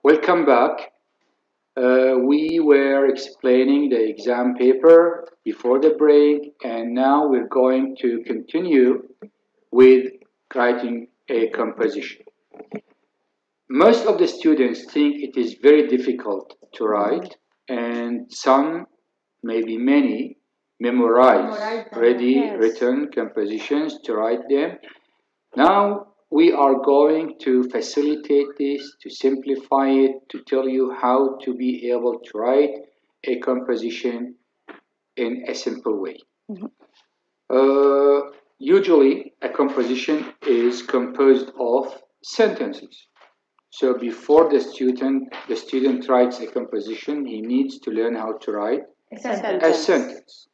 Welcome back. We were explaining the exam paper before the break, and now we're going to continue with writing a composition. Most of the students think it is very difficult to write, and some, maybe many, memorize ready written compositions to write them. Now we are going to facilitate this, to simplify it, to tell you how to be able to write a composition in a simple way. Usually, a composition is composed of sentences. So before the student writes a composition, he needs to learn how to write a sentence.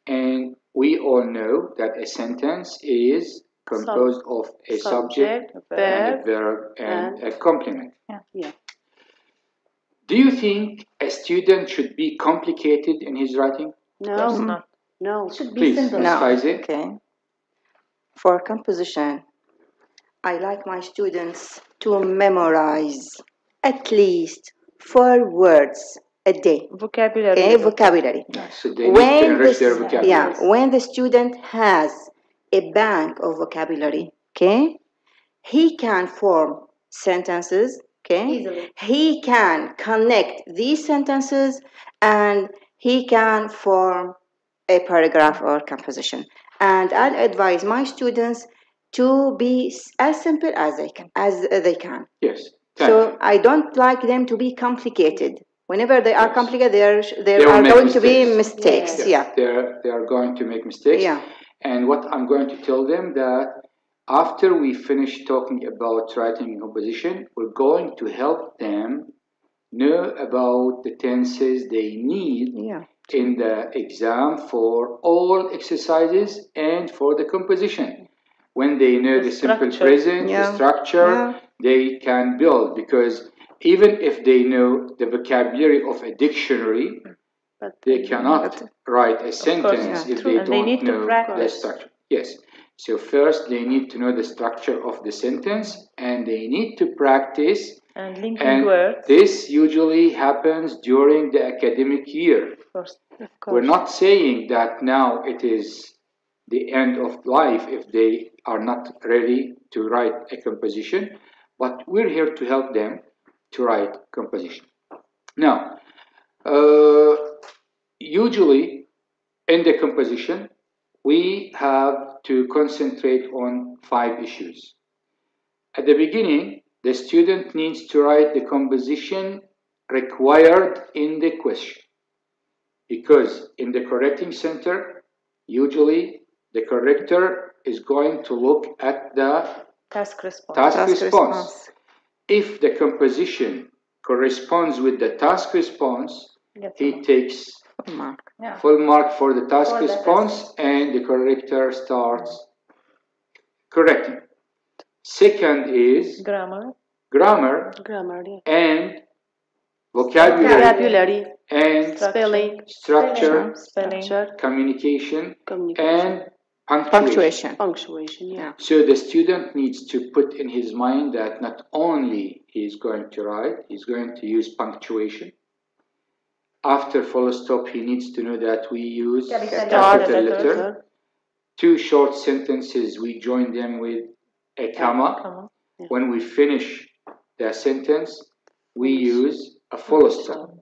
And we all know that a sentence is composed of a subject and a verb and a complement. Do you think a student should be complicated in his writing? No. No. It should be Please, simple. Ms. Faizi. Okay. For composition, I like my students to memorize at least 4 words a day. Vocabulary. Okay, vocabulary. So they need to enrich their vocabulary. Yeah, when the student has a bank of vocabulary, okay, he can form sentences, okay, Easily. he can connect these sentences and he can form a paragraph or composition. And I'll advise my students to be as simple as they can. Yes. So I don't like them to be complicated. Whenever they are complicated, there They will are make going to be mistakes. mistakes. Yes, they are going to make mistakes. Yeah. And what I'm going to tell them that after we finish talking about writing a composition, we're going to help them know about the tenses they need in the exam for all exercises and for the composition. When they know the simple present, the structure, they can build, because even if they know the vocabulary of a dictionary, they cannot write a sentence if they don't know the structure. Yes. So first they need to know the structure of the sentence, and they need to practice. And linking words. This usually happens during the academic year. Of course. We're not saying that now it is the end of life if they are not ready to write a composition, but we're here to help them to write composition. Now, usually in the composition, we have to concentrate on 5 issues. At the beginning, the student needs to write the composition required in the question, because in the correcting center, usually the corrector is going to look at the task response. If the composition corresponds with the task response, he takes full mark for the task response, and the corrector starts correcting. Second is grammar and vocabulary and spelling, structure, communication, and punctuation. So the student needs to put in his mind that not only he is going to write, he's going to use punctuation. After full stop, he needs to know that we use capital letter. 2 short sentences, we join them with a comma. When we finish the sentence, we use a full stop.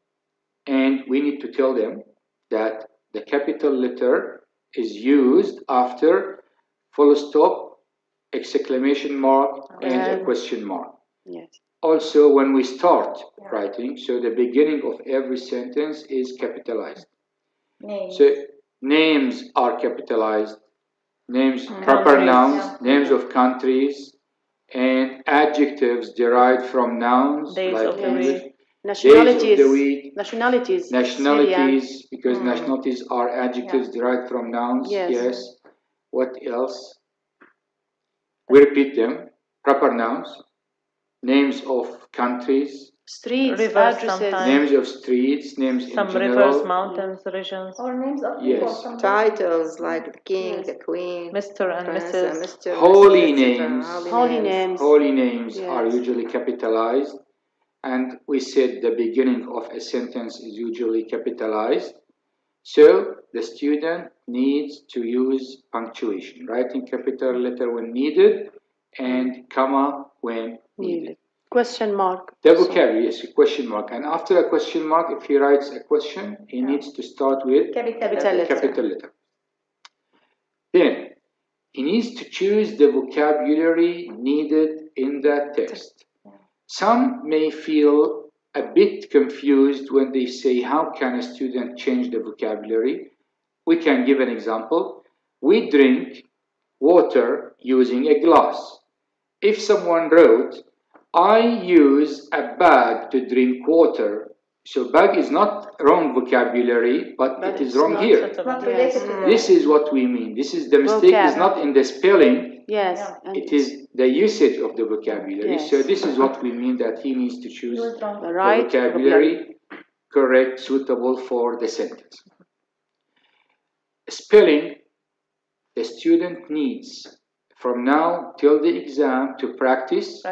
And we need to tell them that the capital letter is used after full stop, exclamation mark, and a question mark. Also, when we start writing, so the beginning of every sentence is capitalized. So names are capitalized, names, proper nouns, names of countries, and adjectives derived from nouns, days like of the week. Nationalities, days of the week, nationalities, because nationalities are adjectives derived from nouns. Yes. What else? We repeat them. Proper nouns, names of countries, streets, rivers, names of streets, names some in general, rivers, mountains, regions, or names of people. Titles like the king, the queen, Mr. and Mrs. Holy names. Holy names Are usually capitalized. and we said the beginning of a sentence is usually capitalized. So the student needs to use punctuation, writing capital letter when needed and comma when needed. Question mark. The vocabulary, yes, a question mark. And after a question mark, if he writes a question, he needs to start with capital letter. Then, he needs to choose the vocabulary needed in that text. Some may feel a bit confused when they say, how can a student change the vocabulary? We can give an example. We drink water using a glass. If someone wrote, I use a bag to drink water, so bag is not wrong vocabulary, but it is wrong here. This is what we mean. This is the mistake is not in the spelling. Yes. It is the usage of the vocabulary. Yes. So this is what we mean, that he needs to choose the right vocabulary correct, suitable for the sentence. Spelling, the student needs from now till the exam to practice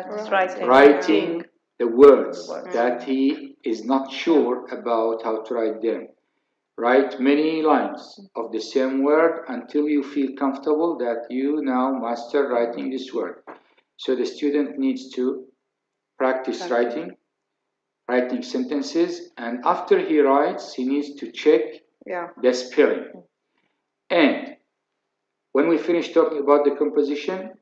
writing the words that he is not sure about how to write them. Write many lines of the same word until you feel comfortable that you now master writing this word. So the student needs to practice writing sentences, and after he writes, he needs to check the spelling. And when we finish talking about the composition,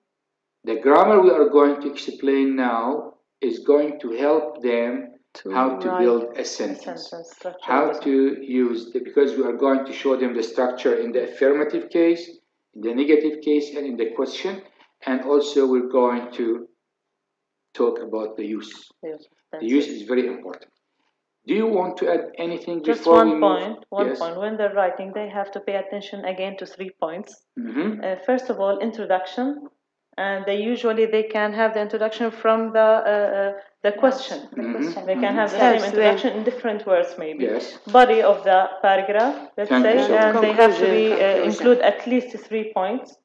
the grammar we are going to explain now is going to help them how to build a sentence, how to use because we are going to show them the structure in the affirmative case, in the negative case, and in the question, and also we're going to talk about the use. The use is very important. Do you want to add anything before we move? One point. When they're writing, they have to pay attention again to 3 points. First of all, introduction, and they can have the introduction from the question. They can have the same introduction in different words, maybe. Yes. Body of the paragraph, let's say, and they have to be include at least 3 points.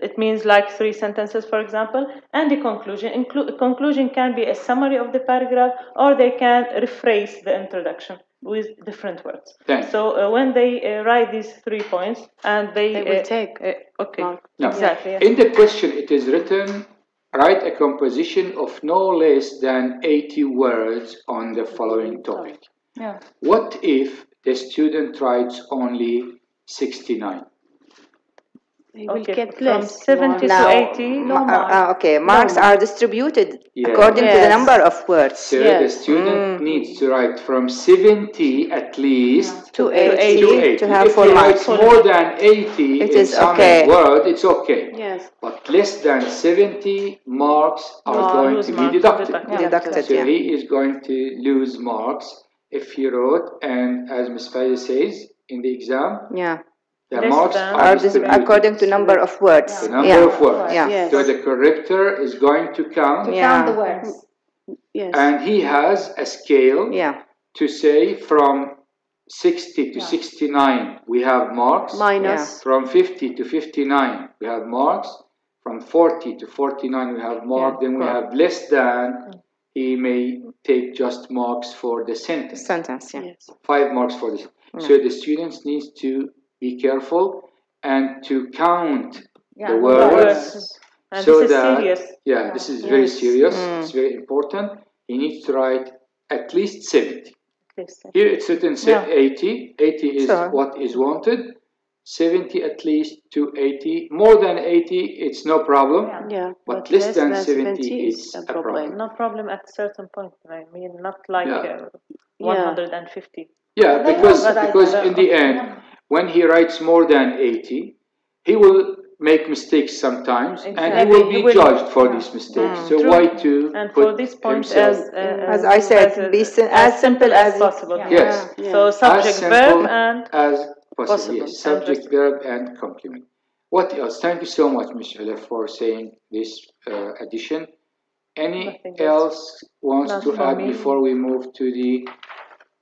It means like 3 sentences, for example, and the conclusion. Conclusion can be a summary of the paragraph, or they can rephrase the introduction with different words. So when they write these 3 points, and they will take. Now, exactly. In the question, it is written, write a composition of no less than 80 words on the following topic. What if the student writes only 69? They will get from less. 70 to 80. Marks are distributed according to the number of words. So the student needs to write from 70 at least to 80 to have if full he marks. writes more than 80 it in is some word, it's okay. Yes. But less than 70 marks are going to be deducted. So he is going to lose marks if he wrote, and as Ms. Faiza says in the exam, the marks are according to number of words. The number of words. So the corrector is going to count. Count the words. And he has a scale to say from 60 to 69 we have marks. Minus. From 50 to 59 we have marks. From 40 to 49 we have marks. Then we have less than. He may take just marks for the sentence. 5 marks for this. So the students need to be careful and to count the words. And so this is serious. This is very serious. It's very important. He needs to write at least 70. Here it's written 80. 80 is what is wanted. 70 at least to 80. More than 80, it's no problem. But less than 70 is a problem. No problem at a certain point. I mean, not like 150. Because in the end, when he writes more than 80, he will make mistakes sometimes, and he will be judged for these mistakes. So why to and put for this point, himself as I said, be as simple as possible. Yes. So subject, verb, and as possible. Yes. Subject, verb, and complement. What else? Thank you so much, Ms. Ella, for saying this addition. Any else wants to add before we move to the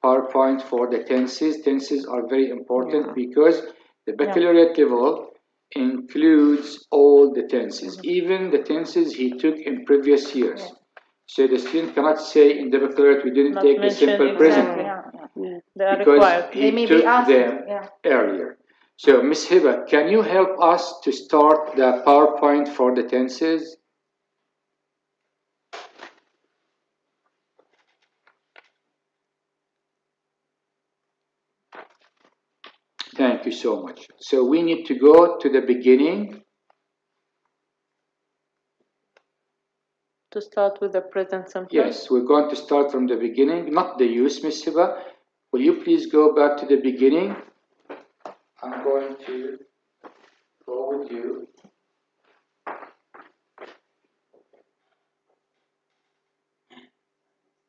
PowerPoint for the tenses? Tenses are very important because the baccalaureate level includes all the tenses, even the tenses he took in previous years. So the student cannot say in the baccalaureate we didn't take the simple present because he took them earlier. So Ms. Hiba, can you help us to start the PowerPoint for the tenses? Thank you so much. So we need to go to the beginning. To start with the present simple? Yes, we're going to start from the beginning, not the use, Ms. Hiba. Will you please go back to the beginning? I'm going to go with you.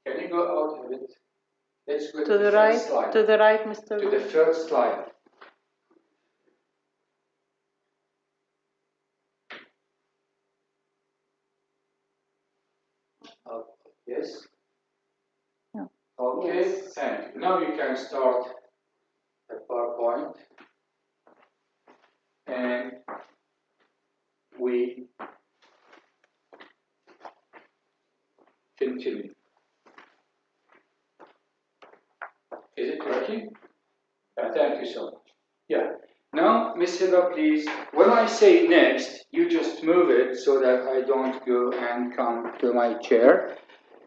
Can you go out of it? Let's go to the right slide. To the right, Mr. To the first slide. Yes? Yeah. Okay, yes. Thank you. Now you can start the PowerPoint. And we continue. Is it working? Thank you so much. Yeah. Now, Ms. Hiba, please, when I say next, you just move it so that I don't go and come to my chair.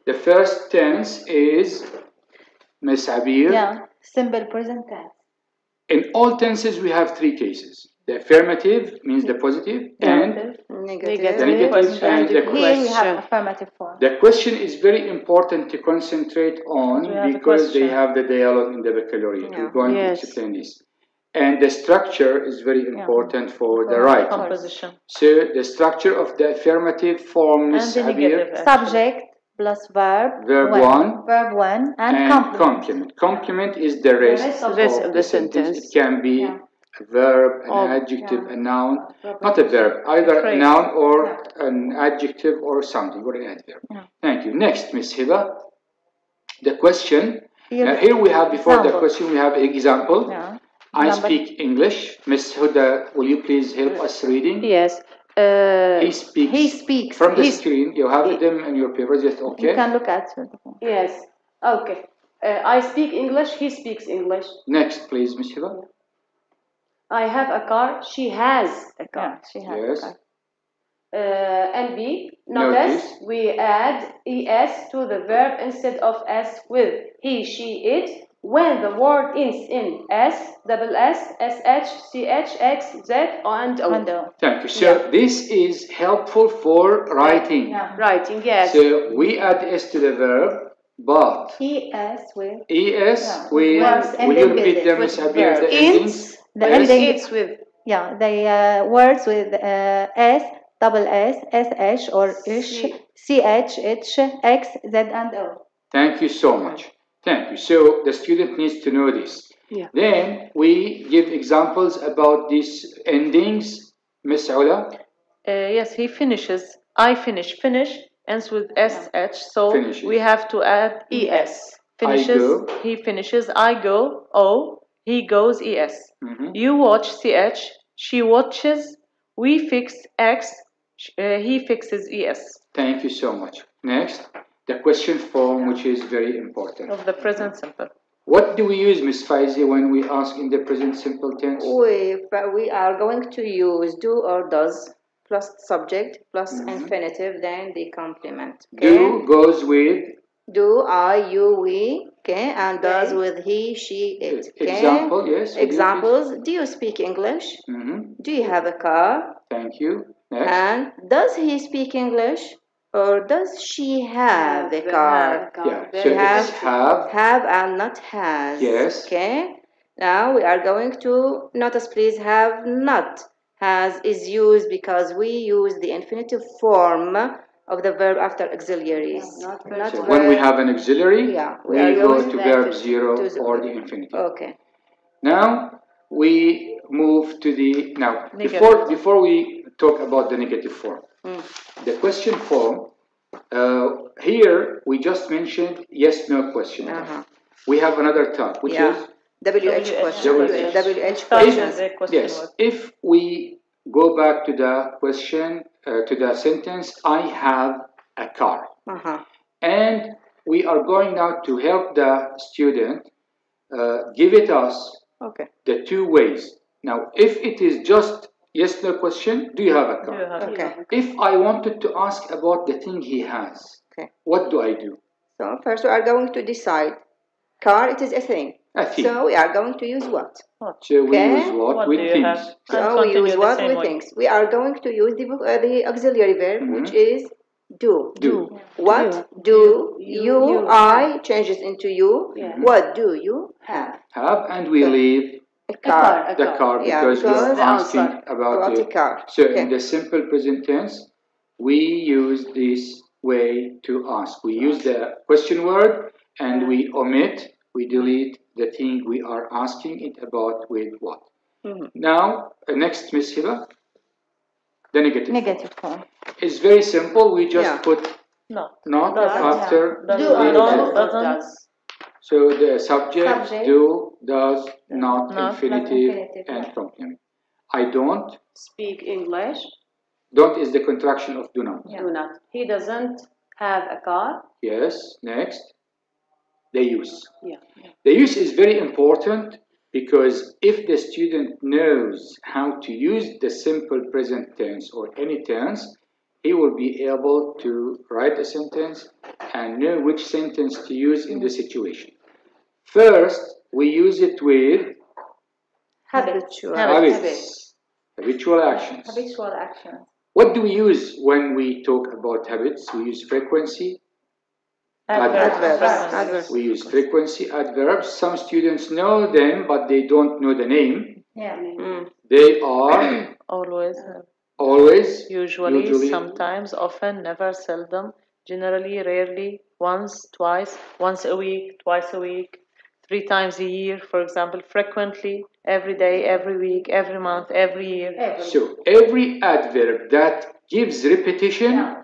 The first tense is Ms. Abir. Yeah, simple present tense. In all tenses, we have three cases. The affirmative means the positive, and negative, the negative and the question. Here we have affirmative form. The question is very important to concentrate on because they have the dialogue in the baccalaureate. We're going to explain this. And the structure is very important for the writing. Composition. So the structure of the affirmative form is subject plus verb. Verb one. Verb one and complement. Complement is the rest of the sentence. It can be a verb, an adjective, a noun. Not a verb, either a noun or an adjective or something, or an adverb. Thank you. Next, Ms. Hiba. The question. Here we have, before the question, we have example. I speak English. Ms. Huda, will you please help us reading? Yes. He speaks. From the screen, you have them in your papers, yes, okay? You can look at it. Yes. Okay. I speak English. He speaks English. Next, please, Ms. Hiba. I have a car. She has a car. She has a car. And B, notice we add es to the verb instead of s with he, she, it. When the word ends in s, double s, sh, ch, x, z, and o. Thank you. So this is helpful for writing. Writing, yes. So we add s to the verb, but es with. Will you repeat them, Ms. Abir? The endings. The ending. It's with. Yeah, the words with s, double s, sh, or ish, ch, h, x, z, and o. Thank you so much. Thank you. So the student needs to know this. Then we give examples about these endings. Ms. Ula? Yes, he finishes. I finish. Finish ends with sh. So finishes. We have to add es. Finishes. I go. He finishes. I go. O. He goes. Es. You watch. Ch. She watches. We fix. X. He fixes. Es. Thank you so much. Next. The question form, which is very important. Of the present simple. What do we use, Ms. Faizi, when we ask in the present simple tense? We are going to use do or does plus subject plus infinitive, then the complement. Okay? Do goes with? Do, I, you, we, okay, and does with he, she, it. Okay? Example, yes. Examples. Do you speak English? Do you have a car? Thank you. Next. And does he speak English? Or does she have a car? Yeah, so have and not has. Yes. Okay. Now we are going to notice, please, have not. Has is used because we use the infinitive form of the verb after auxiliaries. So when we have an auxiliary, we go to verb 0 or the infinitive. Okay. Now we move to the before we talk about the negative form. The question form, here we just mentioned yes-no question. We have another type, which is WH question. WH question. Yes, if we go back to the question, to the sentence, I have a car. And we are going now to help the student give it us the two ways. Now, if it is just yes, no question, do you have a car? Okay. If I wanted to ask about the thing he has, what do I do? So first we are going to decide. Car, it is a thing. A thing. So we are going to use what? So we use what with things. So we use what with things. We are going to use the auxiliary verb, which is do. What do you? I changes into you. What do you have? And we leave a car. The car, because we're asking about a car. So in the simple present tense, we use this way to ask. We use the question word and we omit, we delete the thing we are asking it about with what. Now, next, Miss Hiba, the negative form. It's very simple. We just put not after does. So the subject do, does, not, infinitive, and complement. I don't speak English. Don't is the contraction of do not. Do not. He doesn't have a car. Yes. Next, the use. The use is very important because if the student knows how to use the simple present tense or any tense, he will be able to write a sentence and know which sentence to use in the situation. First, we use it with habitual actions. What do we use when we talk about habits? We use frequency, adverbs. We use frequency, adverbs. Some students know them, but they don't know the name. They are always, usually, sometimes, often, never, seldom, generally, rarely, once, twice, once a week, twice a week, 3 times a year, for example, frequently, every day, every week, every month, every year. So every adverb that gives repetition,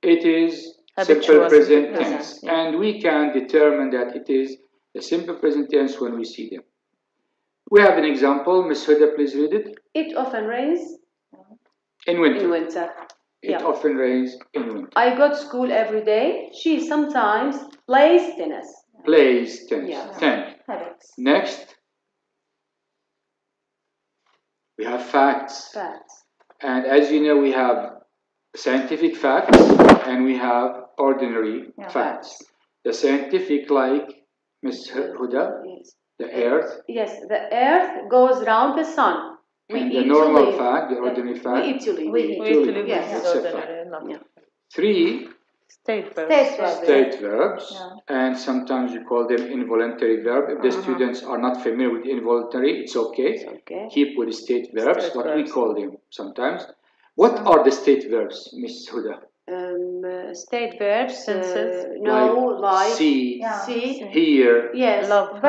it is simple present tense. And we can determine that it is the simple present tense when we see them. We have an example. Ms. Huda, please read it. It often rains in winter. It often rains in winter. I go to school every day. She sometimes plays tennis. Plays tennis. 10. Next, we have facts. And as you know, we have scientific facts and we have ordinary facts. The scientific, like Ms. Huda, the earth. Yes, the earth goes round the sun. And the normal fact, the ordinary fact. We eat to live. We eat to live. It's a fact. 3. State verbs. And sometimes we call them involuntary verb. If the students are not familiar with involuntary, it's okay. Keep with state verbs, but we call them sometimes. What are the state verbs, Miss Huda? State verbs, like see, hear, love,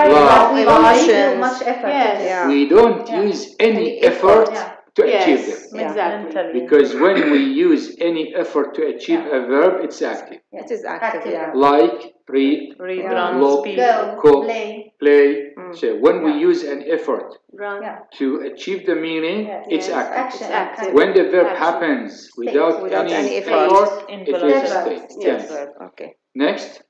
we don't use much effort. We don't use any effort to achieve them. Exactly. Because when we use any effort to achieve a verb, it's active. It is active. Like read, run, speak, cook, play. So when we use an effort to achieve the meaning, it's active. When the verb happens without any effort, it is state. Yes. Okay. Next.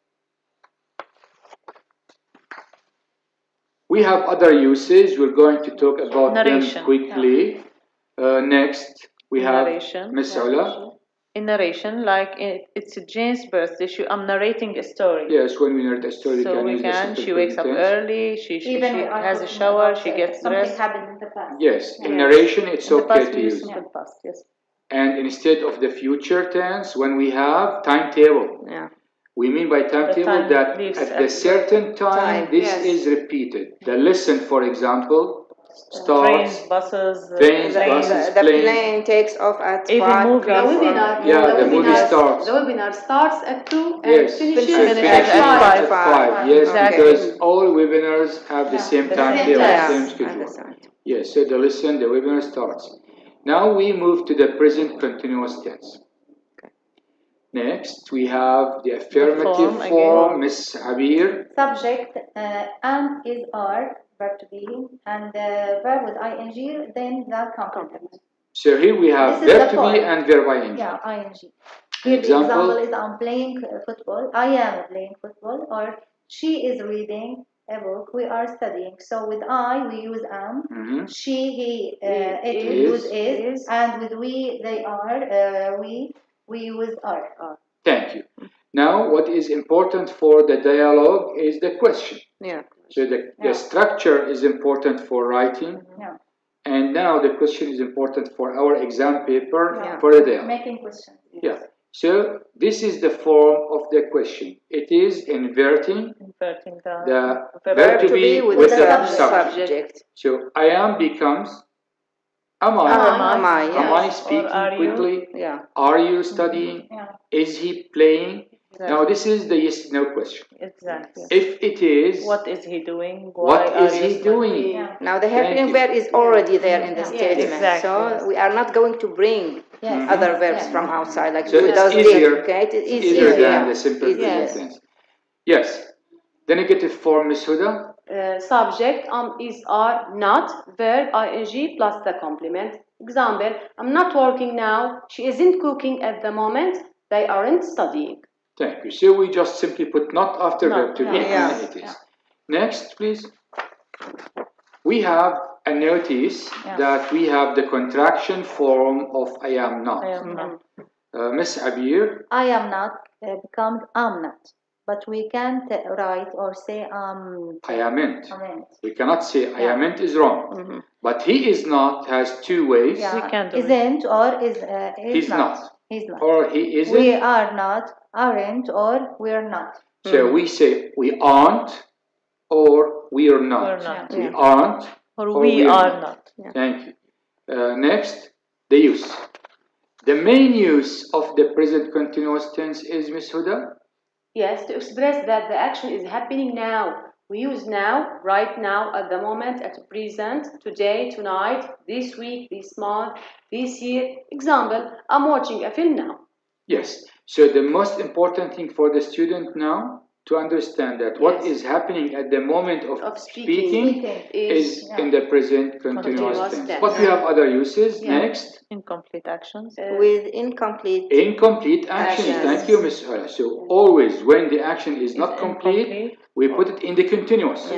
We have other uses. We're going to talk about them quickly. Next, we have Miss Ula. In narration, like it's Jane's birthday, I'm narrating a story. Yes, when we narrate a story, so she wakes up early, she has a shower, she gets dressed. Something happened in the past. Yes, in narration, it's okay to use. Past, yes. And instead of the future tense, when we have timetable, we mean by timetable that at the certain time, this is repeated. The lesson, for example, starts, trains, buses, the plane takes off at 5. The movie starts. The webinar starts at 2 and finishes at 5. Yes, because all webinars have the same timetable, same schedule. Yes, so the webinar starts. Now we move to the present continuous tense. Next, we have the affirmative form, Miss Abir. Subject and is are, verb to be, and verb with ing, then the complement. So here we have verb to be and verb ing. Yeah, ing. Here the example is I'm playing football. I am playing football, or she is reading a book. We are studying. So with I we use am. She, he, it we use is, and with we, they are. We use are. Thank you. Now, what is important for the dialogue is the question. Yeah. So the structure is important for writing. Yeah. And now the question is important for our exam paper for the dialogue. Making questions. Yeah. So this is the form of the question. It is inverting the verb to be with the subject. So I am becomes am I? Am I speaking quickly? Yeah. Are you studying? Is he playing? Now this is the yes/no question. Exactly. If it is, what is he doing? What is he doing? Now the helping verb is already there in the statement, exactly. so we are not going to bring other verbs from outside, like so do, it's does, easier, did. Okay, it's easier than the simple present tense. Yes. The negative form, Ms. Huda? Subject is are not, verb ing plus the complement. Example, I'm not working now. She isn't cooking at the moment. They aren't studying. Thank you. So we just simply put not after verb to be and it is. Next, please. We have a notice that we have the contraction form of I am not. I am not. Miss Abir? I am not becomes am not. But we can't write or say I amn't. We cannot say I amn't is wrong. But he is not has two ways. We can do isn't or is he's not. He's not. Or he isn't. We are not, aren't, or we're not. So we say we aren't or we are not. We're not. We aren't or we are not. Thank you. Next, the use. The main use of the present continuous tense is Ms. Huda? Yes, to express that the action is happening now. We use now, right now, at the moment, at present, today, tonight, this week, this month, this year. Example, I'm watching a film now. Yes. So the most important thing for the student now to understand that what is happening at the moment of speaking is in the present continuous tense. But we have other uses. Next. Incomplete actions. With incomplete actions. Thank you, Ms. Hala. So always when the action is not complete, we put it in the continuous.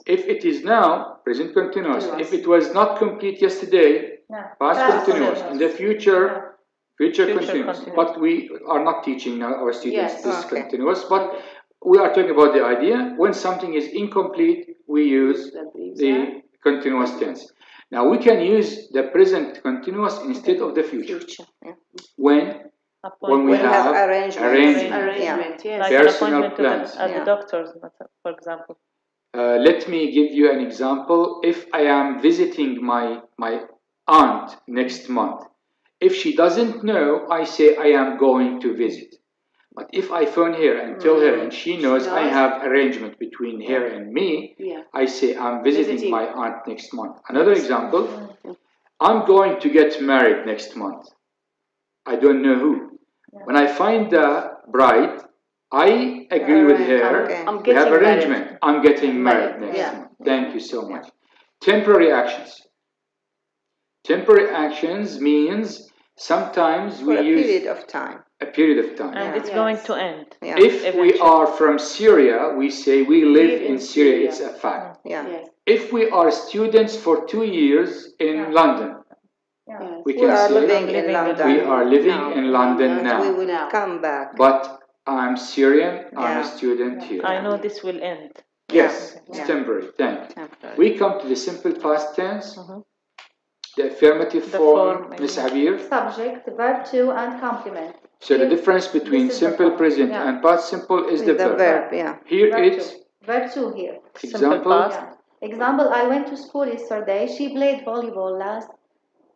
If it is now, present continuous. If it was not complete yesterday, past continuous. In the future continuous. But we are not teaching now our students this continuous. But we are talking about the idea. When something is incomplete, we use the continuous tense. Now we can use the present continuous instead of the future. When we have arrangement. Like personal an appointment plans. at the doctor's, for example. Let me give you an example. If I am visiting my aunt next month, if she doesn't know, I say I am going to visit. But if I phone her and tell her and she knows I have arrangement between her and me, I say I'm visiting my aunt next month. Another example, I'm going to get married next month. I don't know who. When I find the bride, I agree with her. We have arrangement. I'm getting married next month. Thank you so much. Temporary actions. Temporary actions means sometimes we use a period of time. And it's going to end. If we are from Syria, we say we live in Syria. It's a fact. If we are students for 2 years in London, we can say we are living in London now. We will come back. But I'm Syrian, I'm a student here. I know this will end. Yes, it's temporary. Thank you. We come to the simple past tense. The affirmative form, Ms. Abir. Subject, verb to, and complement. So the difference between simple present and past simple is the verb. Here it's verb to here. Example. Example, I went to school yesterday. She played volleyball last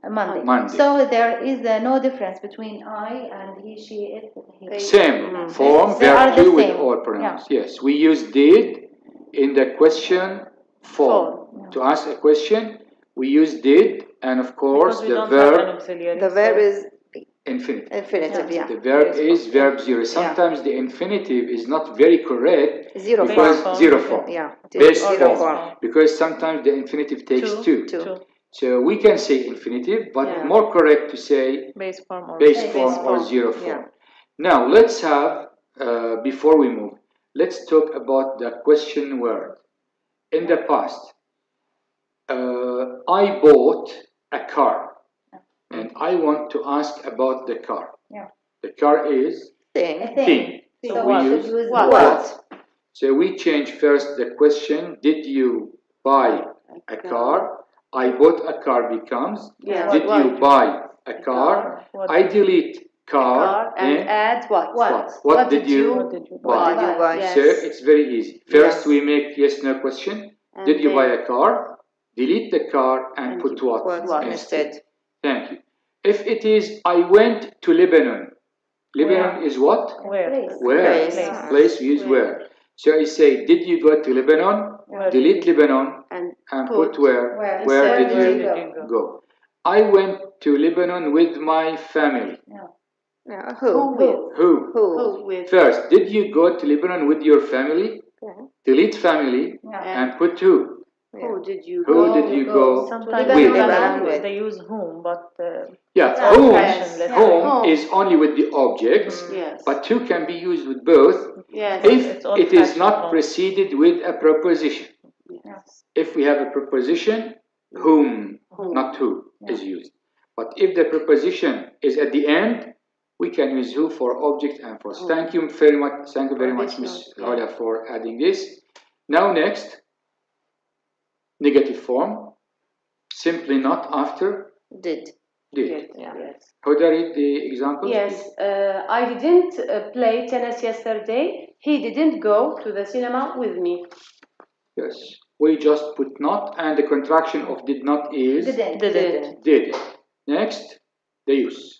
Monday. So there is no difference between I and he, she, it, he. Same form, verb to with all pronouns. Yes, we use did in the question form. To ask a question, we use did, and of course the verb is infinitive. The verb is verb zero. Sometimes the infinitive is not very correct. Zero form. Base form. Because sometimes the infinitive takes two. So we can say infinitive, but more correct to say base form or zero form. Now let's have, before we move, let's talk about the question word. In the past, I bought a car, and I want to ask about the car. Yeah. The car is thing. So we use what? So we change first the question, did you buy a car? I bought a car becomes, did you buy a car? I delete car and add what? What did you buy? Yes. So it's very easy. First we make yes, no question. And did you buy a car? Delete the car and put what instead. Thank you. If it is, I went to Lebanon. Lebanon is what? Where? Where? Place we use where. So I say, did you go to Lebanon? Delete Lebanon and put where. Where did you go? I went to Lebanon with my family. Who? With. First, did you go to Lebanon with your family? Delete family and put who. Who did you go Sometimes with? they use whom, but whom is only with the objects, but who can be used with both if it is not preceded with a preposition. If we have a preposition, whom, not who, is used. But if the preposition is at the end, we can use who for object and for. Thank you very much, Ms. Hola, for adding this. Now next. Negative form, simply not after did. Yes. Huda, read the example. Yes, I didn't play tennis yesterday. He didn't go to the cinema with me. Yes, we just put not, and the contraction of did not is did. Next, the use.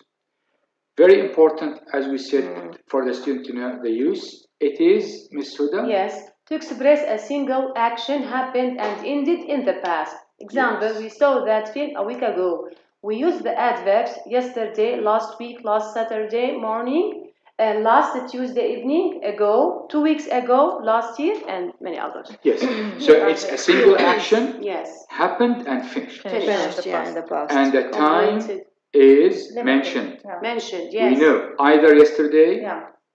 Very important, as we said, for the student to know the use. It is, Ms. Huda? Yes. To express a single action happened and ended in the past. Example, we saw that film a week ago. We used the adverbs yesterday, last week, last Saturday morning, last Tuesday evening, ago, 2 weeks ago, last year, and many others. Yes. So it's a single action happened and finished. Finished, in the past. And the time is mentioned. Mentioned, yes. We know either yesterday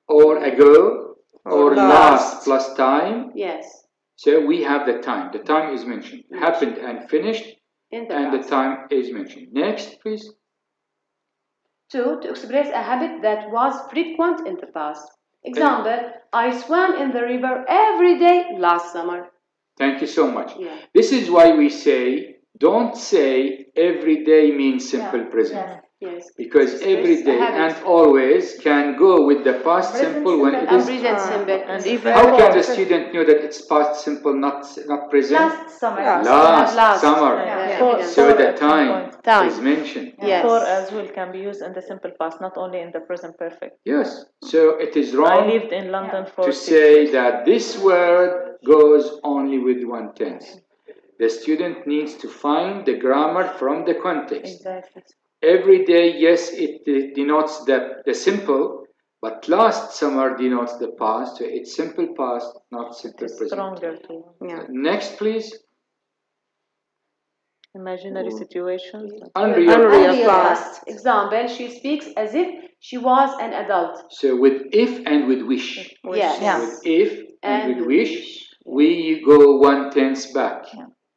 or ago. Or last plus time. Yes. So we have the time. The time is mentioned. Happened and finished. And the time is mentioned. Next, please. 2. To express a habit that was frequent in the past. Example, I swam in the river every day last summer. Thank you so much. This is why we say, don't say every day means simple present. Yes. Because every day and always can go with the past simple when it is present simple. And even how can the student know that it's past simple, not present? Last summer. Last summer. So the time is mentioned. For as well can be used in the simple past, not only in the present perfect. Yes. So it is wrong I lived in London for to say that this word goes only with one tense. The student needs to find the grammar from the context. Exactly. Every day, yes, it denotes the simple, but last summer denotes the past, so it's simple past, not simple present. Stronger too. Next, please. Imaginary situations. Unreal past. Example, she speaks as if she was an adult. So with if and with wish. Yes. With if and with wish, we go one tense back.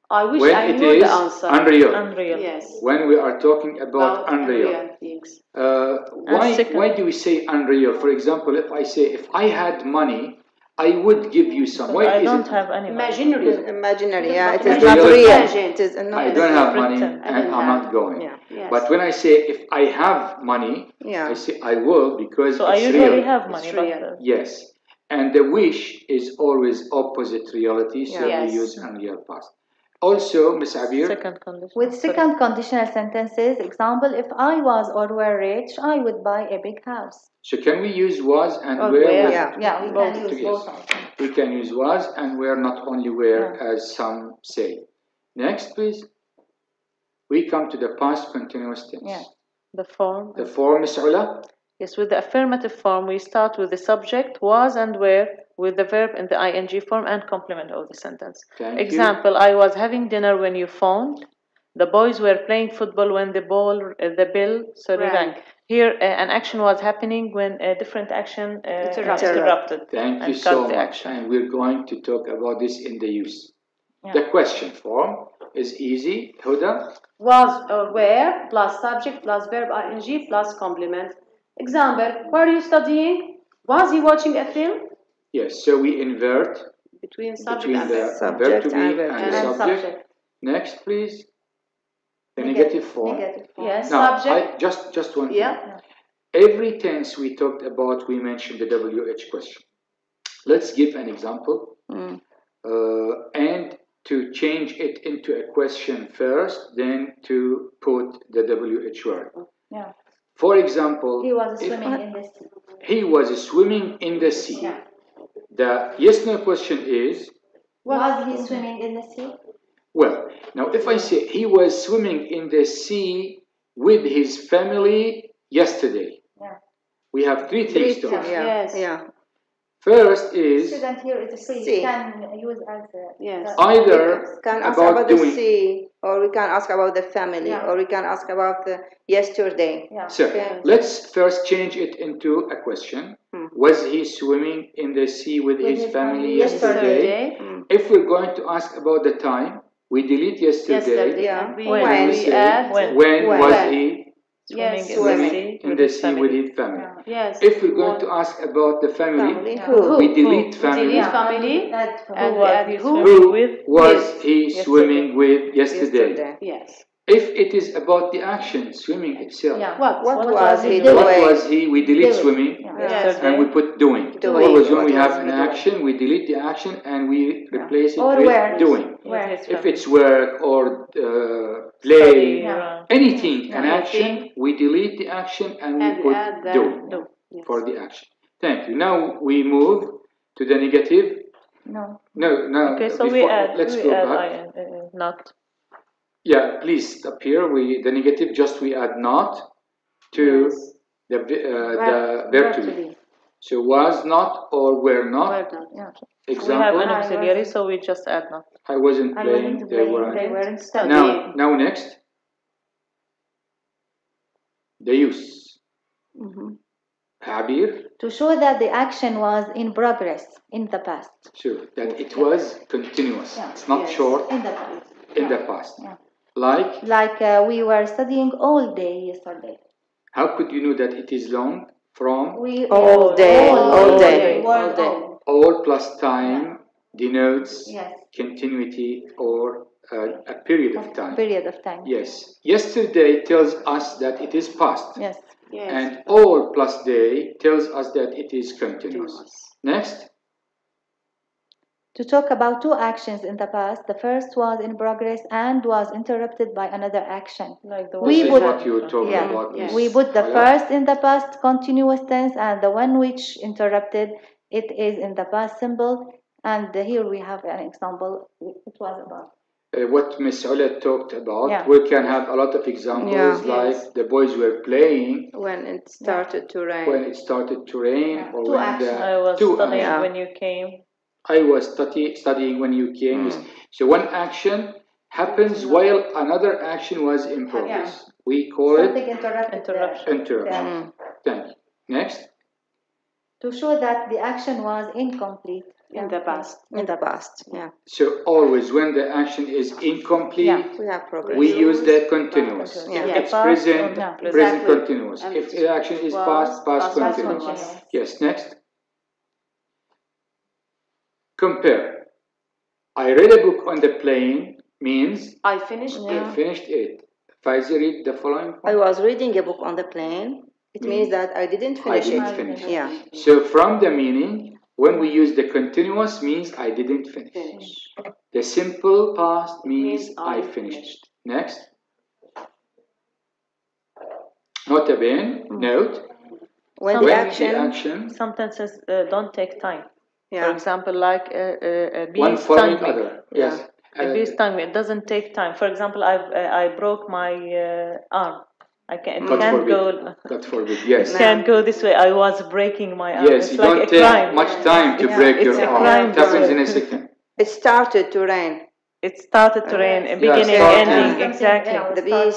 I wish when I it knew is the answer. Unreal. Yes. When we are talking about unreal things. Why do we say unreal? For example, if I say, if I had money, I would give you some. Why I don't have any imaginary. Imaginary, it is not real. It is not. I don't have money and I'm not going. But when I say, if I have money, I say I will because so it's I usually real. have money. But yes. And the wish is always opposite reality, so we use unreal past. Also, Ms. Abir. With second conditional sentences, example, if I was or were rich, I would buy a big house. So can we use was and were? We can use both. We can use was and were, not only were, as some say. Next, please. We come to the past continuous tense. The form. The form, Ms. Ula? Yes, with the affirmative form, we start with the subject, was and were, with the verb in the ing form and complement of the sentence. Example, I was having dinner when you phoned. The boys were playing football when the bell rang. Here, an action was happening when a different action interrupted. Thank you so much. And we're going to talk about this in the use. Yeah. The question form is easy. Huda? Was or were plus subject plus verb ing plus complement. Example, were you studying? Was he watching a film? Yes, so we invert between subject and the verb to be and the subject. Next, please. The negative form. Yes, now, subject. Just one thing. Yeah. Every tense we talked about, we mentioned the WH question. Let's give an example. And to change it into a question first, then to put the WH word. Yeah. For example, he was swimming in the sea. He was swimming in the sea. Yeah. The yes/no question is, was he swimming in the sea? Well, now if I say he was swimming in the sea with his family yesterday, we have three things to ask. Yes. First is student here is the sea. Can use as either can ask about the sea, or we can ask about the family, or we can ask about the yesterday. So let's first change it into a question. Was he swimming in the sea with his family yesterday? If we're going to ask about the time, we delete yesterday. When was he swimming in the sea with his family? If we're going to ask about the family, we delete family. Who was he swimming with yesterday? Yes. If it is about the action, swimming itself. What was he doing? What was he? We delete swimming and we put doing. Always when we have an action, we delete the action and we replace it with doing. If it's work or play, anything, an action, we delete the action and we put doing for the action. Thank you. Now we move to the negative. No. Okay, so let's go back. Not. Yeah, please stop here. The negative, just we add not to the verb to be. So was not or were not. Example. We have an auxiliary, so we just add not. I wasn't playing. They weren't studying. Now next. The use. Abir. To show that the action was in progress in the past. Sure, that it was continuous. It's not short. In the past. In the past. Like we were studying all day yesterday. How could you know that it is long? From all day. All plus time denotes continuity or a period of time. Yes. Yesterday tells us that it is past. Yes. And all plus day tells us that it is continuous. Next. To talk about two actions in the past, the first was in progress and was interrupted by another action. Like the what you were talking about. Yes. We put the first in the past continuous tense and the one which interrupted it is in the past simple. And here we have an example. It was about. What Ms. Ola talked about, we can have a lot of examples like the boys were playing when it started to rain. When it started to rain, or two when actions. I was studying when you came. I was studying when you came. So one action happens while another action was in progress. We call it interruption. Thank you. Next. To show that the action was incomplete. In the past. So always when the action is incomplete, we have progress. We use the continuous. If it's present continuous. If the action is past continuous. Yes, next. Compare. I read a book on the plane means I finished it. Faiza, read the following point. I was reading a book on the plane. It means that I didn't finish it. So from the meaning, when we use the continuous means I didn't finish. The simple past means I finished. Next. Nota bene, note. When the action some tenses don't take time. For example, like a bee one stung me. Other. Yes. A bee stung me. It doesn't take time. For example, I broke my arm. I can't go. God forbid. Yes. Can't go this way. I was breaking my arm. Yes, it's you like don't take much time to break your arm. It happens in a second. It started to rain. It started to rain. Beginning, ending, exactly. The bee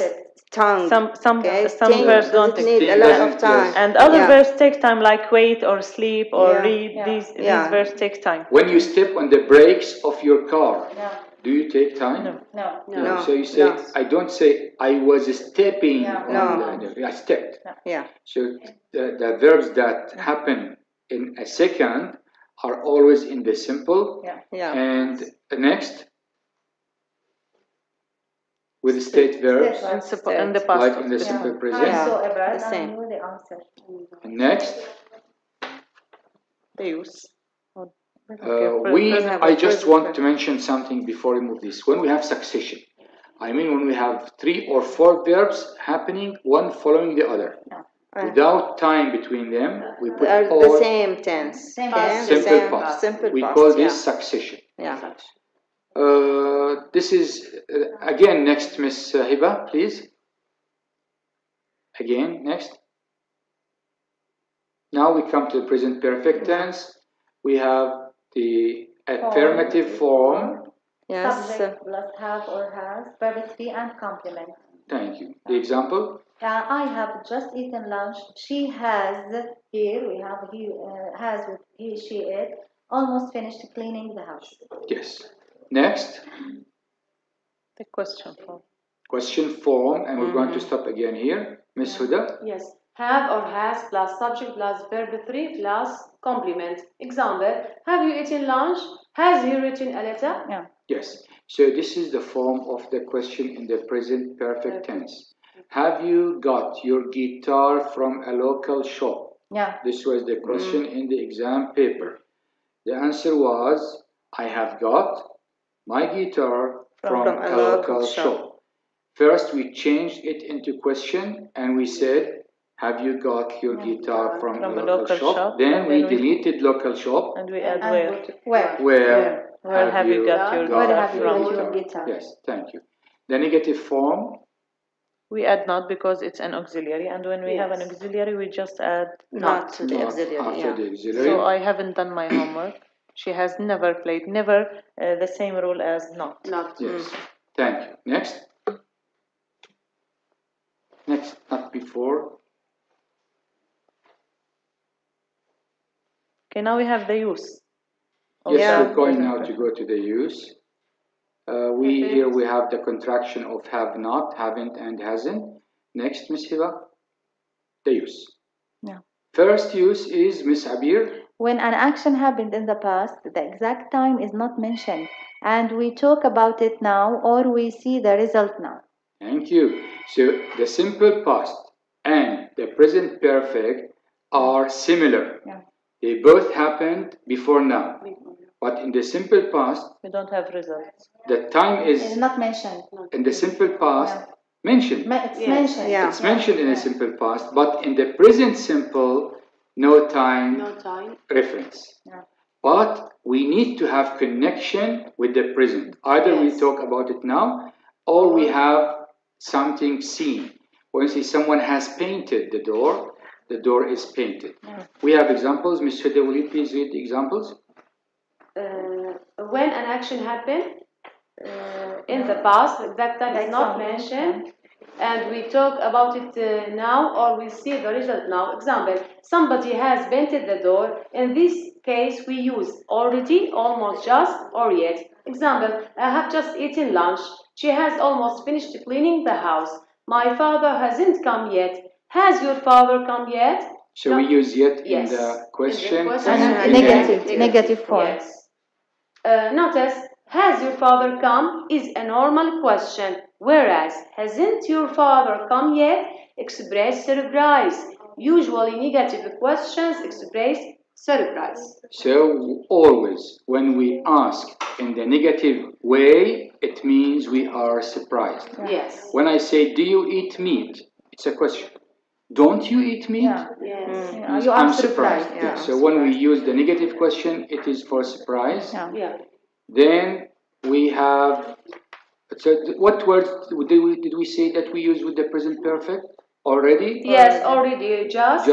tongue. Some verbs don't need a lot of time. And other verbs take time, like wait or sleep or read. These verbs take time. When you step on the brakes of your car, do you take time? No. So you say, I don't say I was stepping on the, I stepped. So the verbs that happen in a second are always in the simple. And next, with the state verbs, in the past, like in the simple present. The same. The answer. And next, the use. I just want to mention something before we move this. When we have succession, I mean when we have 3 or 4 verbs happening, one following the other, without time between them, we put all the same tense. Simple past. We call this succession. This is, again, next, Miss Hiba, please. Again, next. Now we come to the present perfect tense. We have the affirmative form. Subject plus have or has, verb 3 and complement. Thank you. The example? I have just eaten lunch. She has, here we have he has with he, she, it, almost finished cleaning the house. Yes. Next. The question form. Question form, and we're going to stop again here. Miss Huda? Yes. Have or has plus subject plus verb 3 plus complement. Example, have you eaten lunch? Has he written a letter? Yes. So this is the form of the question in the present perfect tense. Have you got your guitar from a local shop? This was the question in the exam paper. The answer was, I have got my guitar from a local shop. First, we changed it into question and we said, have you got your guitar from a local shop? Then we deleted local shop. And we add where. Where have you got your guitar? Yes, thank you. The negative form? We add not because it's an auxiliary, and when we have an auxiliary, we just add not to the auxiliary. So I haven't done my homework. She has never played. Never, the same rule as not. Yes, thank you. Next. Next, not before. Okay, now we have the use. Yes, we're going now to go to the use. Here we have the contraction of have not, haven't, and hasn't. Next, Miss Hiba, the use. First use is Miss Abir. When an action happened in the past, the exact time is not mentioned, and we talk about it now, or we see the result now. Thank you. So the simple past and the present perfect are similar. They both happened before now. But in the simple past, we don't have results. The time is not mentioned. In the simple past, mentioned. It's mentioned. It's mentioned in the simple past, but in the present simple, no time reference. But we need to have connection with the present. Either we talk about it now, or we have something seen. When you see someone has painted the door is painted. We have examples. Ms. Huda, will you please read the examples? When an action happened in the past, that time is not mentioned, and we talk about it now, or we see the result now. Example, somebody has painted the door. In this case, we use already, almost, just, or yet. Example, I have just eaten lunch. She has almost finished cleaning the house. My father hasn't come yet. Has your father come yet? So we use yet in the question. Negative form. Yes. Notice, has your father come is a normal question, whereas hasn't your father come yet express surprise. Usually negative questions express surprise. So always when we ask in the negative way, it means we are surprised. Yes. When I say, do you eat meat? It's a question. Don't you eat meat? Yes. You are I'm surprised. So when we use the negative question, it is for surprise. Then we have, so what words did we say that we use with the present perfect already? Yes, already. Just.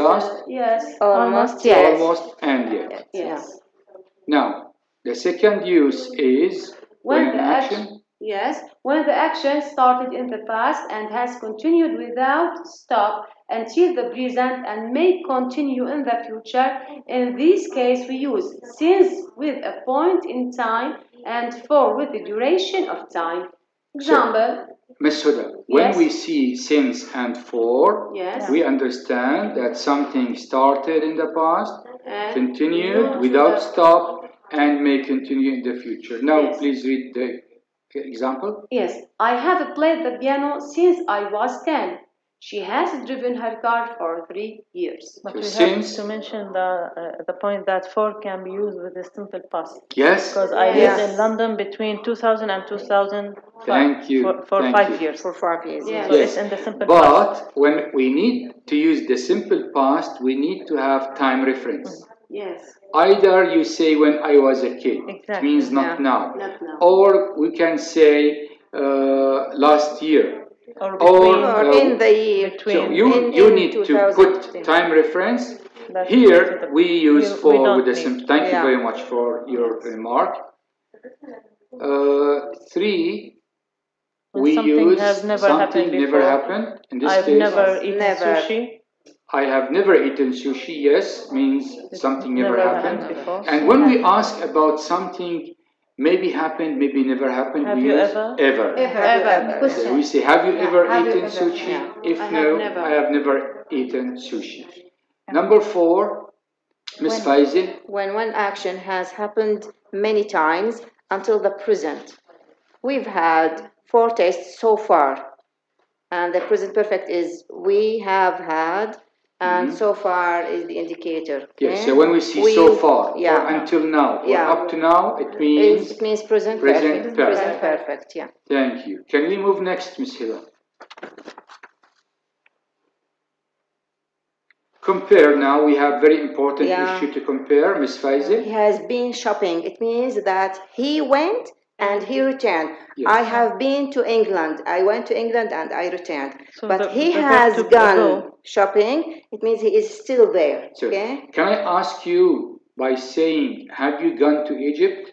Yes. Almost. Yes. Almost and yet. Yes. Now, the second use is when the Yes, when the action started in the past and has continued without stop until the present and may continue in the future. In this case, we use since with a point in time and for with the duration of time. Example. Ms. Huda, when we see since and for, we understand that something started in the past, continued without stop, and may continue in the future. Now, please read the example. Yes, I have played the piano since I was 10. She has driven her car for 3 years. But we have to mention the point that for can be used with the simple past. Yes. Because I lived in London between 2000 and 2005. Thank you. For 5 years. For 5 years. So it's in the simple past. But when we need to use the simple past, we need to have time reference. Yes. Either you say when I was a kid, it means not now. Not now. Or we can say last year. Or in the year. So you need to put time reference. Here we use for with the simple. Thank you very much for your remark. 3. We use something never happened. In this case, never eaten sushi. I have never eaten sushi. Yes, means something never happened. And when we ask about something maybe happened, maybe never happened, have we you use ever. Ever. So we say, have you ever eaten sushi? If no, I have never eaten sushi. Number 4, Ms. Faizil. When one action has happened many times until the present. We've had 4 tests so far. And the present perfect is we have had, and so far is the indicator. Yes, so when we see so far, or until now, or up to now, it means present perfect. Present perfect, Thank you. Can we move next, Ms. Hila? Compare now. We have very important issue to compare, Ms. Faizil. He has been shopping. It means that he went and he returned. I have been to England. I went to England and I returned. So but he has gone shopping. It means he is still there. So can I ask you by saying, have you gone to Egypt?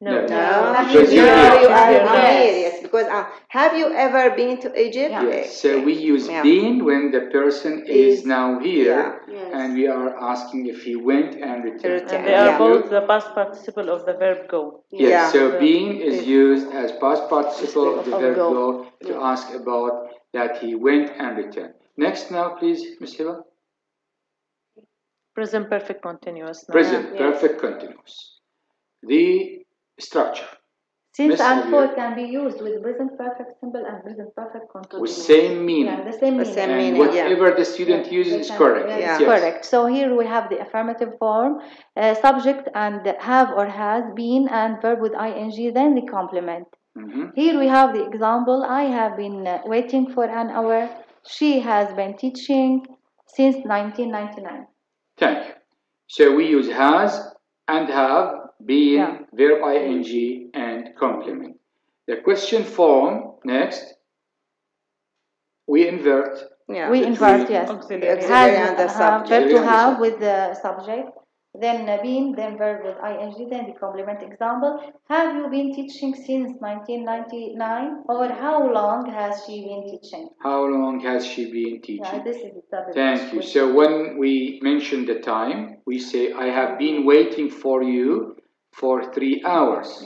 No. Because you are here. Yes. Because have you ever been to Egypt? Yes. So we use been when the person is now here, and we are asking if he went and returned. And they are both the past participle of the verb go. Yes. So been is used as past participle of the verb go to ask about that he went and returned. Next now, please, Ms. Hila. Present perfect continuous. Present perfect continuous. The structure. Since and for can be used with present perfect simple and present perfect continuous. With same meaning. The same meaning. Whatever the student uses is correct. Yes. Correct. So here we have the affirmative form, subject and have or has been and verb with ing, then the complement. Here we have the example, I have been waiting for an hour. She has been teaching since 1999. Thank you. So we use has and have, been, verb ing, and complement. The question form, next, we invert. We invert, yes. Auxiliary and the subject. Verb to have with the subject, then been, then verb with ing, then the complement. Example, have you been teaching since 1999? Or how long has she been teaching? How long has she been teaching? This is the Thank you. So when we mention the time, we say, I have been waiting for you for 3 hours.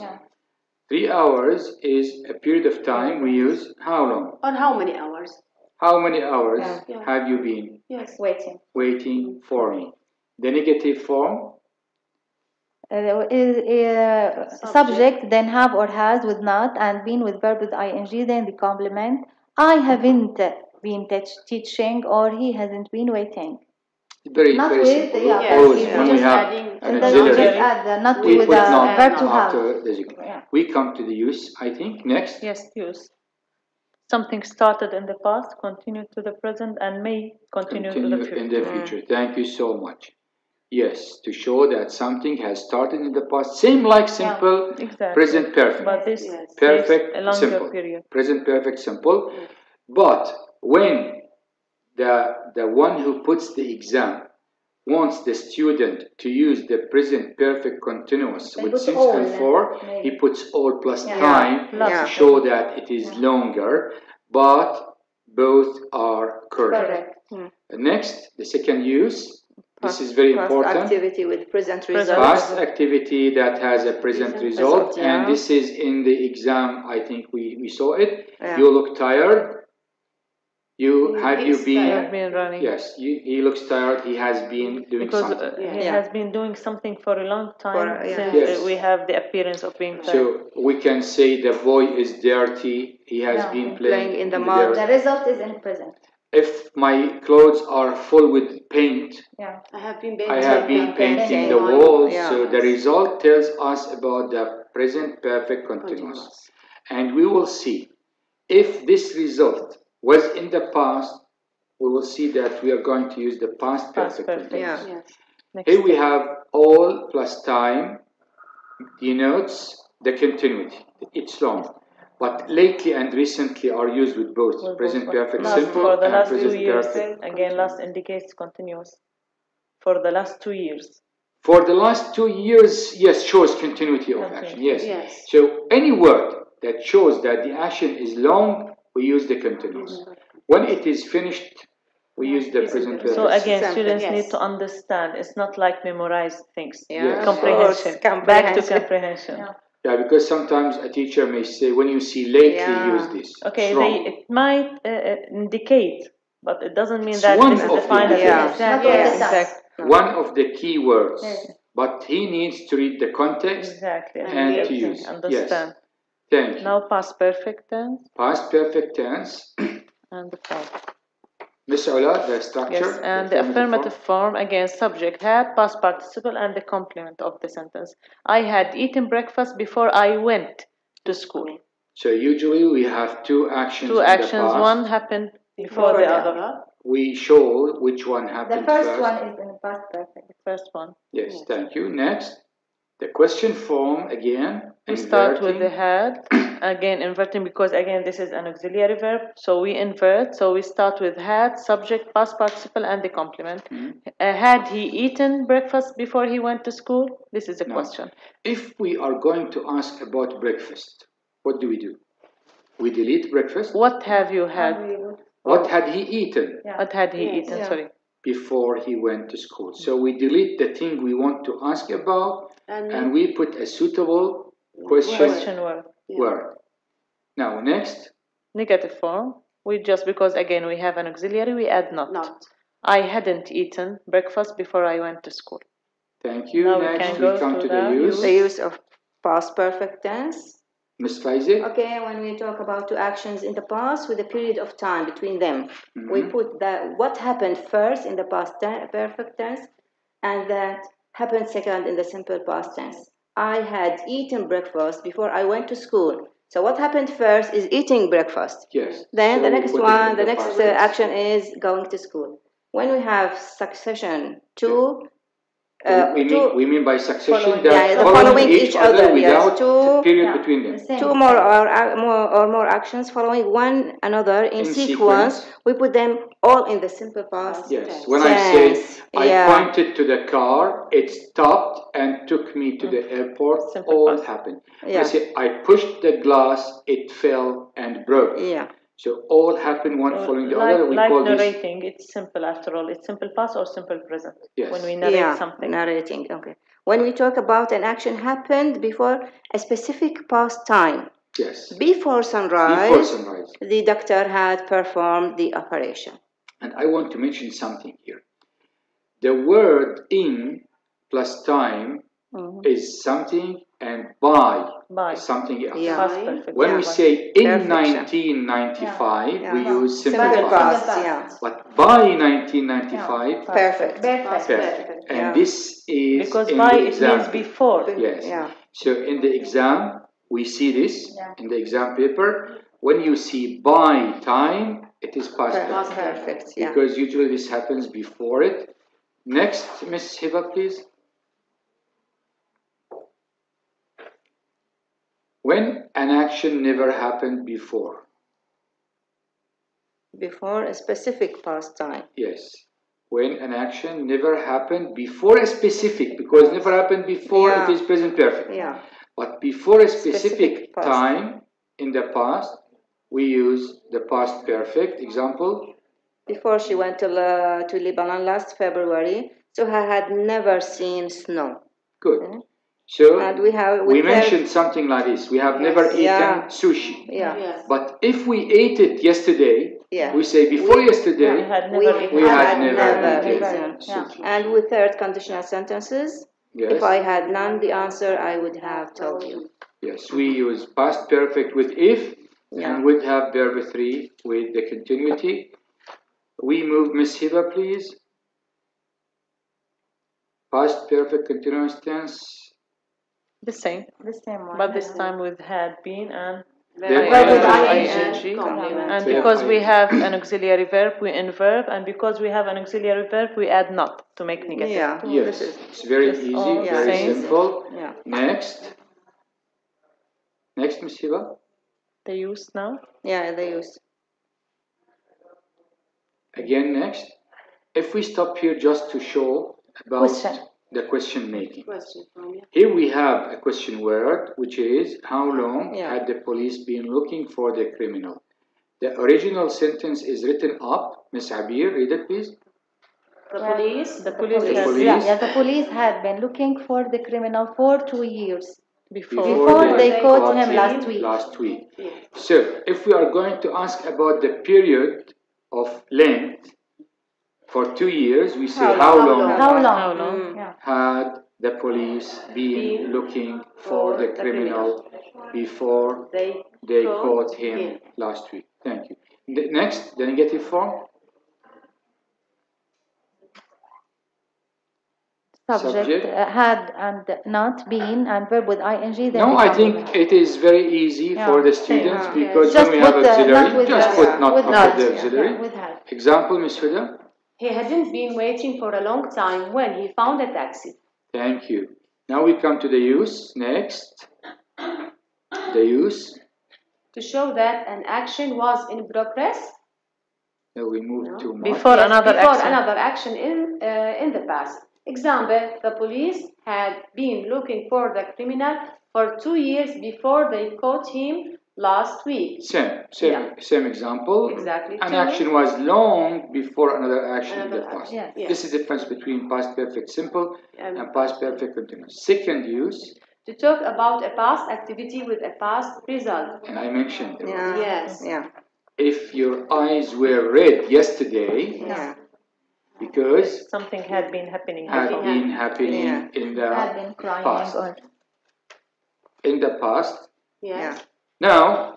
3 hours is a period of time. We use how long? Or how many hours? How many hours have you been waiting for me? The negative form? Subject, then have or has with not, and been with verb with ing, then the complement. I haven't been teaching, or he hasn't been waiting. Very simple. Always when we have an auxiliary, not we with put a not verb to have. after the We come to the use, I think. Next. Yes, use. Something started in the past, continued to the present, and may continue to the future. In the future. Thank you so much. Yes, to show that something has started in the past. Same like simple, present perfect. But this perfect, a longer simple. Period. Present perfect, simple. But when the one who puts the exam wants the student to use the present perfect continuous with since and for, he puts all plus time to show that it is longer, but both are correct. Next, the second use. This is very important. Past activity with present result. Past activity that has a present result. And this is in the exam, I think we saw it. You look tired. Have you been running? Yes, he looks tired. He has been doing something. He has been doing something for a long time since we have the appearance of being tired. So we can say the boy is dirty. He has been playing in the mud. The result is in present. If my clothes are full with paint, I have been painting the walls. So the result tells us about the present perfect continuous. And we will see if this result was in the past, we will see that we are going to use the past perfect continuous. Here we have all plus time denotes the continuity. It's long. But lately and recently are used with both present perfect simple for the and last present 2 years. perfect. Again, last indicates continuous. For the last 2 years. For the last 2 years, yes, shows continuity of action. Yes. So any word that shows that the action is long, we use the continuous. When it is finished, we use the present perfect. So again, students need to understand. It's not like memorize things. Comprehension. Back to comprehension. Yeah, because sometimes a teacher may say, when you see lately, use this. Okay, it might indicate, but it doesn't mean that this is the final. Exactly. One of the key words, but he needs to read the context and to use. Understand. Thank you. Now past perfect tense. Past perfect tense. And the form. Miss Ola, the structure. Yes, and the affirmative form, again, subject had, past participle, and the complement of the sentence. I had eaten breakfast before I went to school. So usually we have two actions. Two actions, one happened before the other. We show which one happened first. The first. One is in past perfect. The first one. Yes, thank you. Next, the question form again. We start with the had, again inverting because again this is an auxiliary verb, so we invert. So we start with had, subject, past participle, and the complement. Had he eaten breakfast before he went to school? This is a question. If we are going to ask about breakfast, what do? We delete breakfast. What have you had? What had he eaten? What had he eaten? Sorry. Before he went to school. So we delete the thing we want to ask about, and we put a suitable question word. Now next. Negative form. We just, because again we have an auxiliary, we add not. I hadn't eaten breakfast before I went to school. Thank you. Now next we come to the use. The use of past perfect tense. Ms. Faizi? Okay, when we talk about two actions in the past with a period of time between them, we put what happened first in the past perfect tense and that happened second in the simple past tense. I had eaten breakfast before I went to school. So what happened first is eating breakfast. Yes. Then so the next one, the next action is going to school. When we have succession two. We mean by succession following each other without period between them. Two or more actions following one another in sequence. We put them all in the simple past. Yes. When I say I pointed to the car, it stopped and took me to the airport. Simple all past. happened. I say I pushed the glass, it fell and broke. So all happen one following the other. We call narrating, it's simple after all. It's simple past or simple present. Yes. When we narrate something. Narrating, okay. When we talk about an action happened before a specific past time. Yes. Before sunrise, the doctor had performed the operation. And I want to mention something here. The word in plus time is something and by is something else. When we say in 1995, we use simple past. But by 1995, perfect. And this is because by it means before. Yes. So in the exam, we see this in the exam paper. When you see by time, it is past perfect. Because usually this happens before it. Next, Ms. Hiba, please. When an action never happened before. Before a specific past time. Yes. when an action never happened before a specific, because never happened before it is present perfect. Yeah. But before a specific time in the past, we use the past perfect. Example? Before she went to Lebanon last February, so I had never seen snow. Good. So and we mentioned something like this. We have never eaten sushi. Yeah. Yes. But if we ate it yesterday, we say before yesterday, we had never eaten sushi. And with third conditional sentences, if I had none, the answer I would have told you. Yes, we use past perfect with if and would have verb 3 with the continuity. We move Miss Hiba, please. Past perfect continuous tense. The same one. But this time with had been and ing. And because we have an auxiliary verb, we inverb, and because we have an auxiliary verb, we add not to make negative. Yeah. Yes, it's very easy, very simple. Yeah. Next, Miss Hiba. The use now? Yeah, the use. Again, next. If we stop here just to show about the question making. Here we have a question word, which is how long had the police been looking for the criminal? The original sentence is written up. Miss Abir, read it, please. The police had been looking for the criminal for 2 years. Before they caught him last week. So, if we are going to ask about the period of length for 2 years, we say how long had the police been looking for the criminal before they caught him last week. Thank you. Next, the negative form. Subject had and not been and verb with ing. No, I think it is very easy for the students because when we have auxiliary, just put not after the auxiliary. Example, Ms. Huda? He hadn't been waiting for a long time when he found a taxi. Thank you. Now we come to the use. Next. The use. To show that an action was in progress. No, we move to before another action in the past. Example, the police had been looking for the criminal for 2 years before they caught him last week. Same example. Exactly. An action was long before another action in the past. This is the difference between past perfect simple and past perfect continuous. Second use. To talk about a past activity with a past result. And I mentioned it. Yes. If your eyes were red yesterday, because something had been happening in the past. In the past. Yes. Now,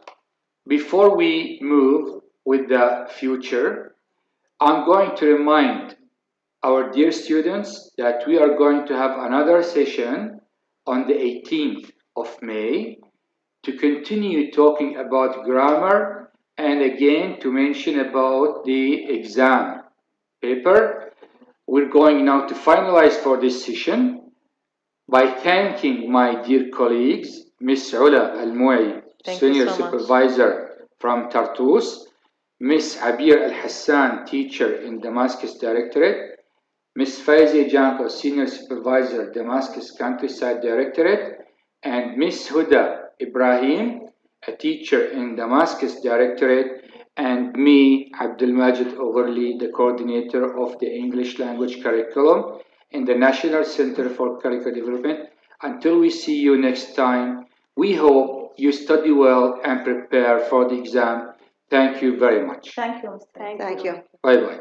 before we move with the future, I'm going to remind our dear students that we are going to have another session on the 18th of May to continue talking about grammar and again to mention about the exam paper. We're going now to finalize for this session by thanking my dear colleagues, Miss Ula Al-Mu'i, Senior Supervisor from Tartus, Miss Abir Al-Hassan, Teacher in Damascus Directorate, Miss Faizi Janko, Senior Supervisor, Damascus Countryside Directorate, and Miss Huda Ibrahim, a Teacher in Damascus Directorate, and me, Abdul Majid Overly, the Coordinator of the English Language Curriculum in the National Center for Curricular Development. Until we see you next time, we hope you study well and prepare for the exam. Thank you very much. Thank you. Thank you. Bye-bye.